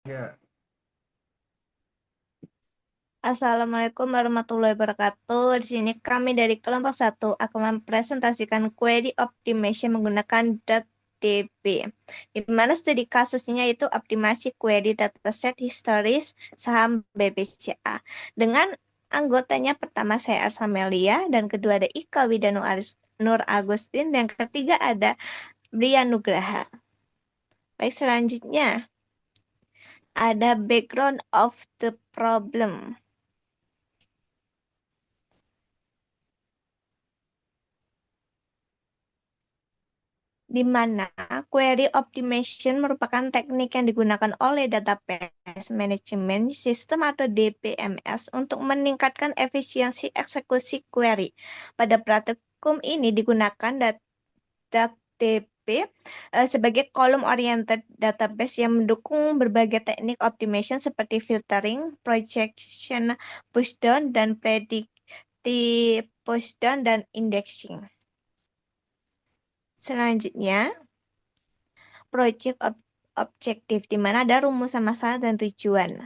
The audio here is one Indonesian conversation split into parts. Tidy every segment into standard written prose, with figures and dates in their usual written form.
Ya, Assalamualaikum warahmatullahi wabarakatuh. Di sini kami dari kelompok satu akan mempresentasikan query optimization menggunakan DuckDB. Di mana studi kasusnya itu optimasi query dataset historis saham BBCA. Dengan anggotanya pertama saya Arsamelia, dan kedua ada Ika Widanu Nur Agustin, dan ketiga ada Brian Nugraha. Baik, selanjutnya ada background of the problem. Di mana query optimization merupakan teknik yang digunakan oleh database management system atau DBMS untuk meningkatkan efisiensi eksekusi query. Pada praktikum ini digunakan DuckDB sebagai column-oriented database yang mendukung berbagai teknik optimization seperti filtering, projection pushdown, dan predictive pushdown, dan indexing. Selanjutnya, project objektif, di mana ada rumusan masalah dan tujuan.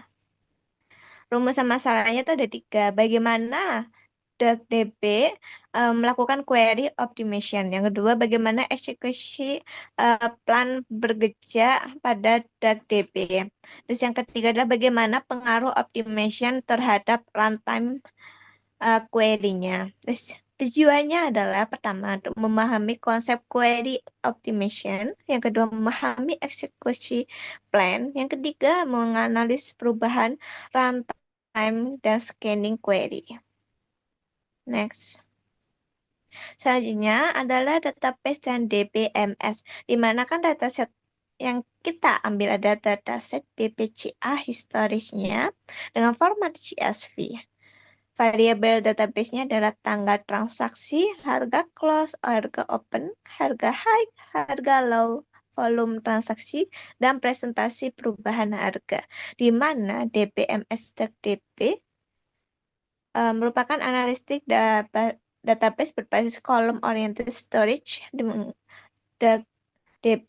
Rumusan masalahnya itu ada tiga. Bagaimana DuckDB melakukan query optimization. Yang kedua, bagaimana eksekusi plan bekerja pada DuckDB. Terus yang ketiga adalah bagaimana pengaruh optimization terhadap runtime query-nya. Terus tujuannya adalah pertama untuk memahami konsep query optimization, yang kedua memahami eksekusi plan, yang ketiga menganalisis perubahan runtime dan scanning query. Next. Selanjutnya adalah database dan DBMS, di mana kan dataset yang kita ambil ada dataset BPCA historisnya dengan format CSV. Variabel database-nya adalah tanggal transaksi, harga close, harga open, harga high, harga low, volume transaksi, dan presentasi perubahan harga. Di mana DBMS dan DB merupakan analistik database berbasis column oriented storage. DB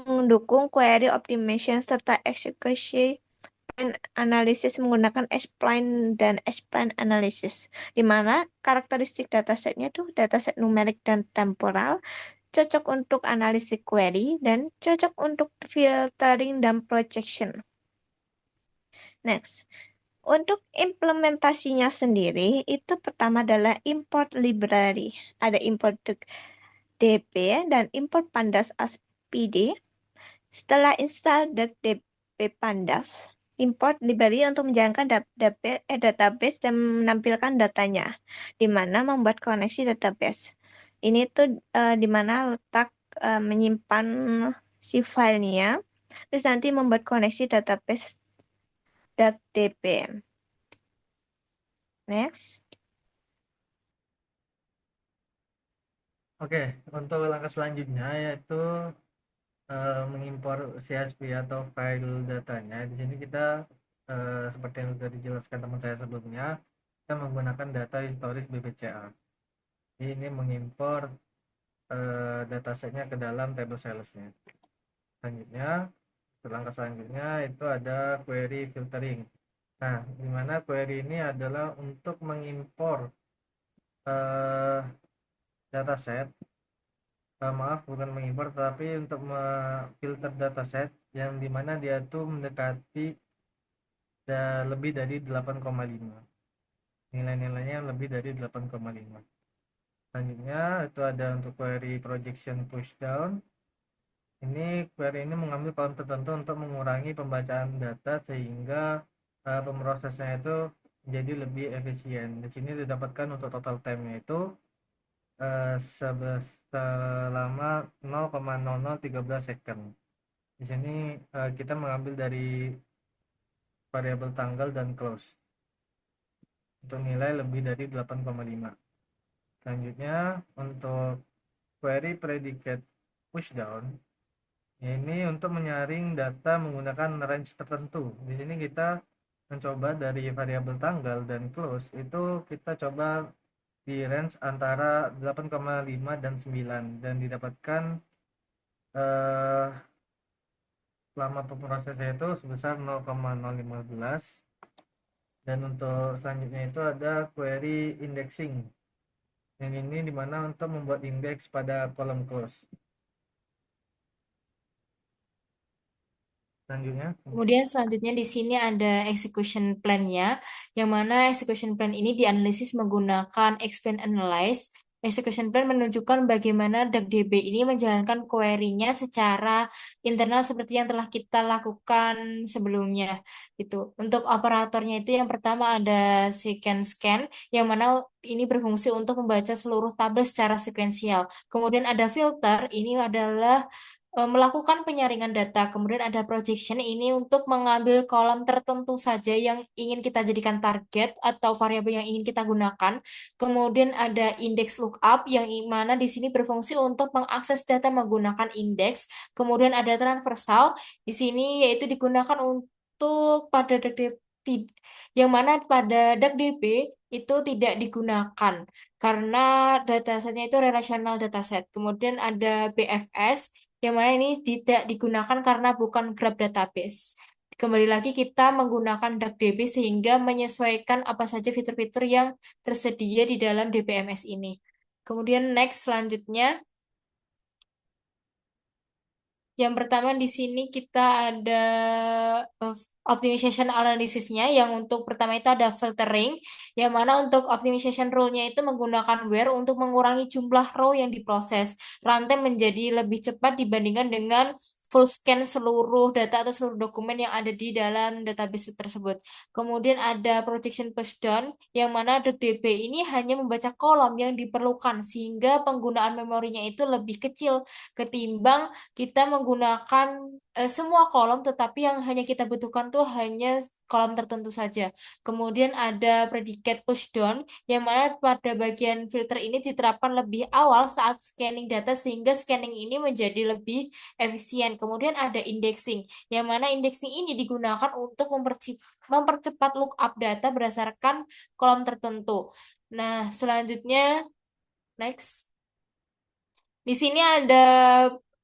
mendukung query optimization serta eksekusi analisis menggunakan spline dan spline analysis, di mana karakteristik datasetnya tuh dataset numerik dan temporal, cocok untuk analisis query, dan cocok untuk filtering dan projection. Next, untuk implementasinya sendiri, itu pertama adalah import library. Ada import DB dan import pandas as PD. Setelah install DB pandas, import library untuk menjalankan database dan menampilkan datanya, di mana membuat koneksi database. Ini tuh di mana letak menyimpan si filenya, terus nanti membuat koneksi database .db. Next. oke. Untuk langkah selanjutnya yaitu mengimpor CSV atau file datanya. Di sini kita seperti yang sudah dijelaskan teman saya sebelumnya, kita menggunakan data historis BPCA. Ini mengimpor datasetnya ke dalam table salesnya. Selanjutnya, langkah selanjutnya itu ada query filtering. Nah, di mana query ini adalah untuk mengimpor eh, dataset, maaf bukan mengimpor tapi untuk memfilter dataset yang dimana dia tuh mendekati lebih dari 8,5, nilai-nilainya lebih dari 8,5. Selanjutnya itu ada untuk query projection pushdown. Ini query ini mengambil kolom tertentu untuk mengurangi pembacaan data sehingga pemrosesnya itu menjadi lebih efisien. Di sini didapatkan untuk total time-nya itu selama 0,0013 second. Di sini kita mengambil dari variabel tanggal dan close untuk nilai lebih dari 8,5. Selanjutnya untuk query predicate pushdown, ini untuk menyaring data menggunakan range tertentu. Di sini kita mencoba dari variabel tanggal dan close itu kita coba di range antara 8,5 dan 9 dan didapatkan eh, lama pemrosesnya itu sebesar 0,015, dan untuk selanjutnya itu ada query indexing. Yang ini dimana untuk membuat indeks pada kolom close. Selanjutnya, Kemudian selanjutnya di sini ada execution plan-nya, yang mana execution plan ini dianalisis menggunakan explain analyze. Execution plan menunjukkan bagaimana DuckDB ini menjalankan query-nya secara internal seperti yang telah kita lakukan sebelumnya. Itu. Untuk operatornya itu yang pertama ada sequence scan, yang mana ini berfungsi untuk membaca seluruh tabel secara sekuensial. Kemudian ada filter, ini adalah melakukan penyaringan data. Kemudian ada projection ini untuk mengambil kolom tertentu saja yang ingin kita jadikan target atau variabel yang ingin kita gunakan. Kemudian ada index lookup yang mana di sini berfungsi untuk mengakses data menggunakan indeks. Kemudian ada transversal di sini yaitu digunakan untuk pada yang mana pada DuckDB itu tidak digunakan karena datasetnya itu relational dataset. Kemudian ada BFS yang mana ini tidak digunakan karena bukan graph database. Kembali lagi kita menggunakan DuckDB sehingga menyesuaikan apa saja fitur-fitur yang tersedia di dalam DBMS ini. Kemudian next selanjutnya, yang pertama di sini kita ada uh, optimization analysisnya yang untuk pertama itu ada filtering yang mana untuk optimization rule-nya itu menggunakan where untuk mengurangi jumlah row yang diproses. Runtime menjadi lebih cepat dibandingkan dengan full scan seluruh data atau seluruh dokumen yang ada di dalam database tersebut. Kemudian ada projection pushdown yang mana DB ini hanya membaca kolom yang diperlukan sehingga penggunaan memorinya itu lebih kecil ketimbang kita menggunakan semua kolom, tetapi yang hanya kita butuhkan tuh hanya kolom tertentu saja. Kemudian ada predicate pushdown, yang mana pada bagian filter ini diterapkan lebih awal saat scanning data, sehingga scanning ini menjadi lebih efisien. Kemudian ada indexing, yang mana indexing ini digunakan untuk mempercepat lookup data berdasarkan kolom tertentu. Nah, selanjutnya, next. Di sini ada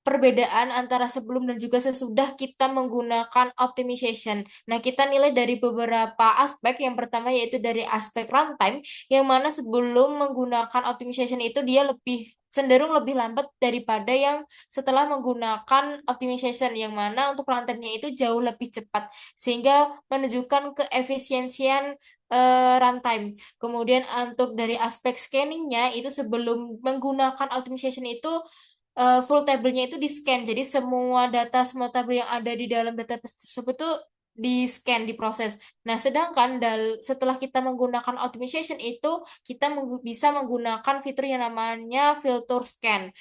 perbedaan antara sebelum dan juga sesudah kita menggunakan optimization. Nah, kita nilai dari beberapa aspek. Yang pertama yaitu dari aspek runtime, yang mana sebelum menggunakan optimization itu dia lebih cenderung lebih lambat daripada yang setelah menggunakan optimization, yang mana untuk runtime-nya itu jauh lebih cepat, sehingga menunjukkan keefisiensian runtime. Kemudian untuk dari aspek scanningnya itu sebelum menggunakan optimization itu full table-nya itu di-scan. Jadi semua data, semua tabel yang ada di dalam database tersebut tuh di-scan, diproses. Nah, sedangkan setelah kita menggunakan optimization itu kita bisa menggunakan fitur yang namanya filter scan.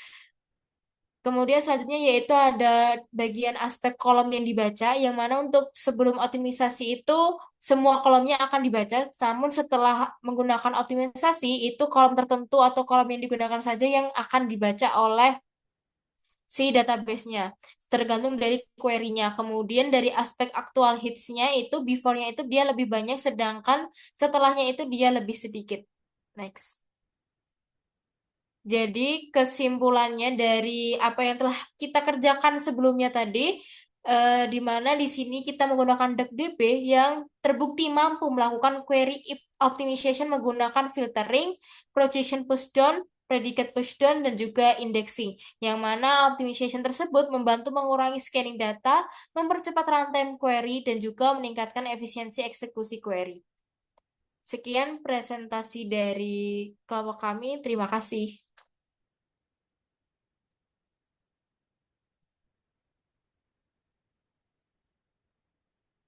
Kemudian selanjutnya yaitu ada bagian aspek kolom yang dibaca, yang mana untuk sebelum optimisasi itu semua kolomnya akan dibaca, namun setelah menggunakan optimisasi itu kolom tertentu atau kolom yang digunakan saja yang akan dibaca oleh si database-nya, tergantung dari query-nya. Kemudian dari aspek actual hits-nya itu before-nya itu dia lebih banyak, sedangkan setelahnya itu dia lebih sedikit. Next. Jadi kesimpulannya dari apa yang telah kita kerjakan sebelumnya tadi, di mana di sini kita menggunakan DuckDB yang terbukti mampu melakukan query optimization menggunakan filtering, projection pushdown, predicate pushdown, dan juga indexing. Yang mana optimization tersebut membantu mengurangi scanning data, mempercepat runtime query, dan juga meningkatkan efisiensi eksekusi query. Sekian presentasi dari kelompok kami. Terima kasih.